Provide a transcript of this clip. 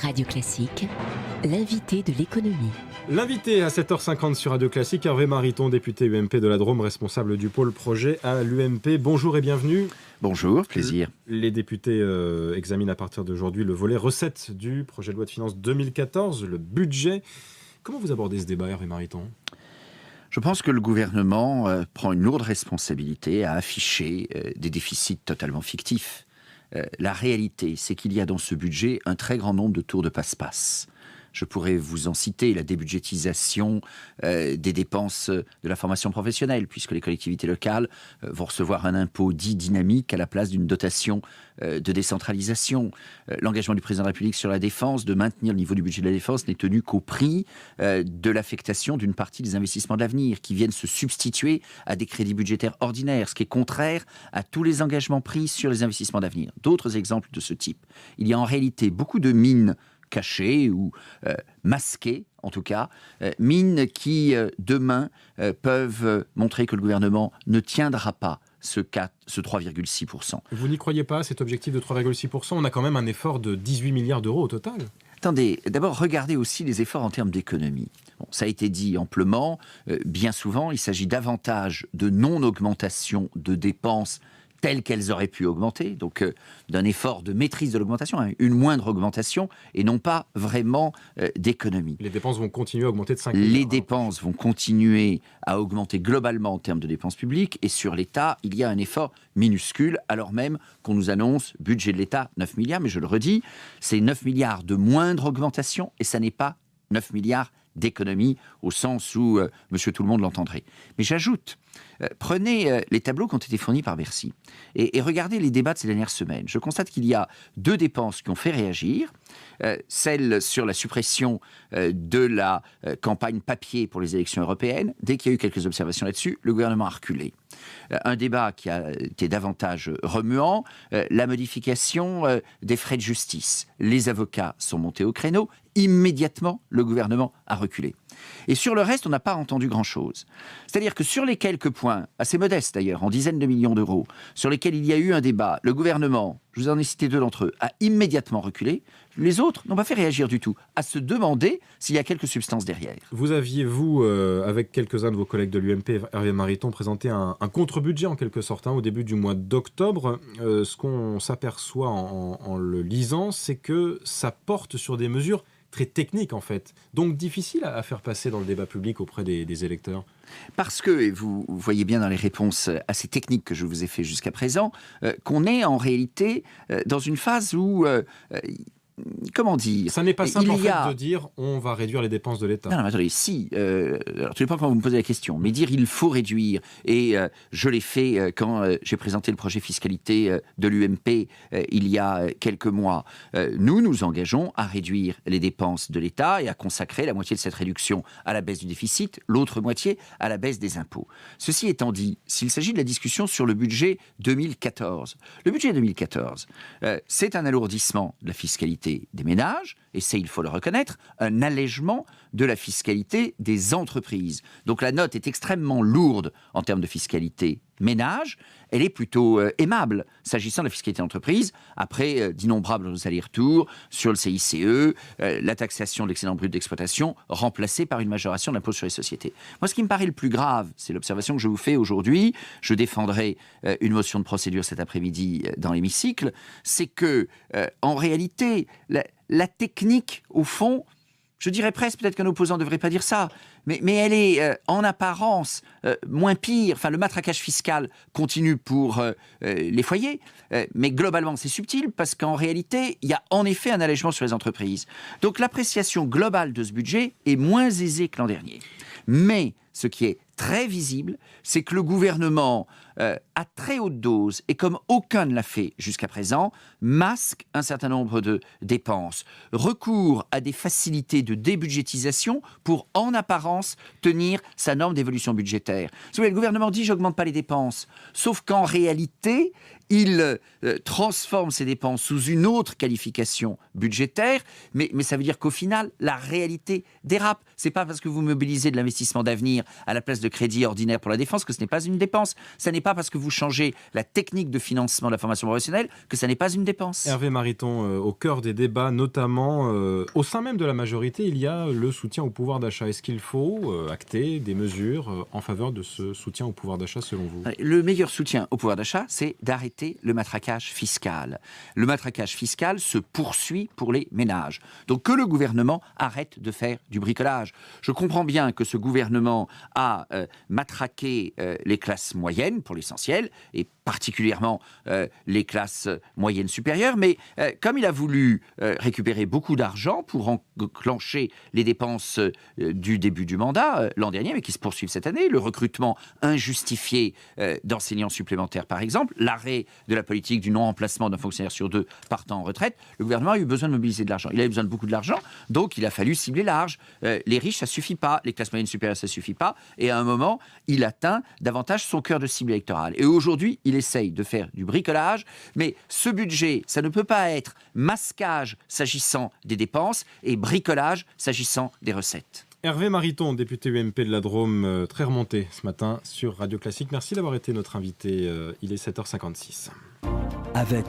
Radio Classique, l'invité de l'économie. L'invité à 7h50 sur Radio Classique, Hervé Mariton, député UMP de la Drôme, responsable du pôle projet à l'UMP. Bonjour et bienvenue. Bonjour, plaisir. Les députés examinent à partir d'aujourd'hui le volet recettes du projet de loi de finances 2014, le budget. Comment vous abordez ce débat, Hervé Mariton ? Je pense que le gouvernement prend une lourde responsabilité à afficher des déficits totalement fictifs. La réalité, c'est qu'il y a dans ce budget un très grand nombre de tours de passe-passe. Je pourrais vous en citer la débudgétisation des dépenses de la formation professionnelle, puisque les collectivités locales vont recevoir un impôt dit dynamique à la place d'une dotation de décentralisation. L'engagement du président de la République sur la défense, de maintenir le niveau du budget de la défense, n'est tenu qu'au prix de l'affectation d'une partie des investissements de l'avenir, qui viennent se substituer à des crédits budgétaires ordinaires, ce qui est contraire à tous les engagements pris sur les investissements d'avenir. D'autres exemples de ce type. Il y a en réalité beaucoup de mines cachées ou masquées, en tout cas, mines qui, demain, peuvent montrer que le gouvernement ne tiendra pas ce 3,6%. Vous n'y croyez pas, cet objectif de 3,6%? On a quand même un effort de 18 milliards d'euros au total. Attendez, d'abord, regardez aussi les efforts en termes d'économie. Bon, ça a été dit amplement, bien souvent, il s'agit davantage de non-augmentation de dépenses telles qu'elles auraient pu augmenter, donc d'un effort de maîtrise de l'augmentation, une moindre augmentation, et non pas vraiment d'économie. Les dépenses vont continuer à augmenter de 5 milliards. Les dépenses vont continuer à augmenter globalement en termes de dépenses publiques, et sur l'État, il y a un effort minuscule, alors même qu'on nous annonce, budget de l'État, 9 milliards, mais je le redis, c'est 9 milliards de moindre augmentation, et ça n'est pas 9 milliards d'économie, au sens où Monsieur Tout-le-Monde l'entendrait. Mais j'ajoute, prenez les tableaux qui ont été fournis par Bercy et regardez les débats de ces dernières semaines. Je constate qu'il y a deux dépenses qui ont fait réagir. Celle sur la suppression de la campagne papier pour les élections européennes. Dès qu'il y a eu quelques observations là-dessus, le gouvernement a reculé. Un débat qui a été davantage remuant, la modification des frais de justice. Les avocats sont montés au créneau. Immédiatement, le gouvernement a reculé. Et sur le reste, on n'a pas entendu grand-chose. C'est-à-dire que sur les quelques points, assez modestes d'ailleurs, en dizaines de millions d'euros, sur lesquels il y a eu un débat, le gouvernement, je vous en ai cité deux d'entre eux, a immédiatement reculé. Les autres n'ont pas fait réagir du tout, à se demander s'il y a quelques substances derrière. Vous aviez, avec quelques-uns de vos collègues de l'UMP, Hervé Mariton, présenté un contre-budget en quelque sorte, au début du mois d'octobre. Ce qu'on s'aperçoit en le lisant, c'est que ça porte sur des mesures très techniques en fait, donc difficile à faire passer dans le débat public auprès des électeurs. Parce que, et vous voyez bien dans les réponses assez techniques que je vous ai fait jusqu'à présent, qu'on est en réalité dans une phase où... comment dire ? Ça n'est pas simple de dire on va réduire les dépenses de l'État. Non, mais attendez, si. Alors, tout dépend quand vous me posez la question. Mais dire il faut réduire, et je l'ai fait quand j'ai présenté le projet fiscalité de l'UMP il y a quelques mois. Nous nous engageons à réduire les dépenses de l'État et à consacrer la moitié de cette réduction à la baisse du déficit, l'autre moitié à la baisse des impôts. Ceci étant dit, s'il s'agit de la discussion sur le budget 2014, le budget 2014, c'est un alourdissement de la fiscalité des ménages, et c'est, il faut le reconnaître, un allègement de la fiscalité des entreprises. Donc la note est extrêmement lourde en termes de fiscalité ménage, elle est plutôt aimable s'agissant de la fiscalité d'entreprise, après d'innombrables allers-retours sur le CICE, la taxation de l'excédent brut d'exploitation, remplacée par une majoration de l'impôt sur les sociétés. Moi, ce qui me paraît le plus grave, c'est l'observation que je vous fais aujourd'hui, je défendrai une motion de procédure cet après-midi dans l'hémicycle, c'est que, en réalité, la technique, au fond, je dirais presque, peut-être qu'un opposant ne devrait pas dire ça, mais elle est en apparence moins pire. Enfin, le matraquage fiscal continue pour les foyers, mais globalement c'est subtil parce qu'en réalité, il y a en effet un allègement sur les entreprises. Donc l'appréciation globale de ce budget est moins aisée que l'an dernier. Mais ce qui est très visible, c'est que le gouvernement, à très haute dose, et comme aucun ne l'a fait jusqu'à présent, masque un certain nombre de dépenses, recourt à des facilités de débudgétisation pour, en apparence, tenir sa norme d'évolution budgétaire. Le gouvernement dit « j'augmente pas les dépenses », sauf qu'en réalité, il transforme ses dépenses sous une autre qualification budgétaire, mais ça veut dire qu'au final, la réalité dérape. C'est pas parce que vous mobilisez de l'investissement d'avenir à la place de crédit ordinaire pour la défense que ce n'est pas une dépense. Ça n'est pas parce que vous changez la technique de financement de la formation professionnelle que ça n'est pas une dépense. Hervé Mariton, au cœur des débats, notamment au sein même de la majorité, il y a le soutien au pouvoir d'achat. Est-ce qu'il faut acter des mesures en faveur de ce soutien au pouvoir d'achat selon vous ? Le meilleur soutien au pouvoir d'achat, c'est d'arrêter le matraquage fiscal. Le matraquage fiscal se poursuit pour les ménages. Donc que le gouvernement arrête de faire du bricolage. Je comprends bien que ce gouvernement a matraqué les classes moyennes pour l'essentiel, et particulièrement les classes moyennes supérieures, mais comme il a voulu récupérer beaucoup d'argent pour enclencher les dépenses du début du mandat l'an dernier, mais qui se poursuivent cette année, le recrutement injustifié d'enseignants supplémentaires par exemple, l'arrêt de la politique du non-remplacement d'un fonctionnaire sur 2 partant en retraite, le gouvernement a eu besoin de mobiliser de l'argent. Il avait besoin de beaucoup de l'argent, donc il a fallu cibler large. Les riches, ça suffit pas, les classes moyennes supérieures, ça suffit pas, et à un moment, il atteint davantage son cœur de cible électorale. Et aujourd'hui, il essaye de faire du bricolage, mais ce budget, ça ne peut pas être masquage s'agissant des dépenses et bricolage s'agissant des recettes. Hervé Mariton, député UMP de la Drôme, très remonté ce matin sur Radio Classique. Merci d'avoir été notre invité. Il est 7h56. Avec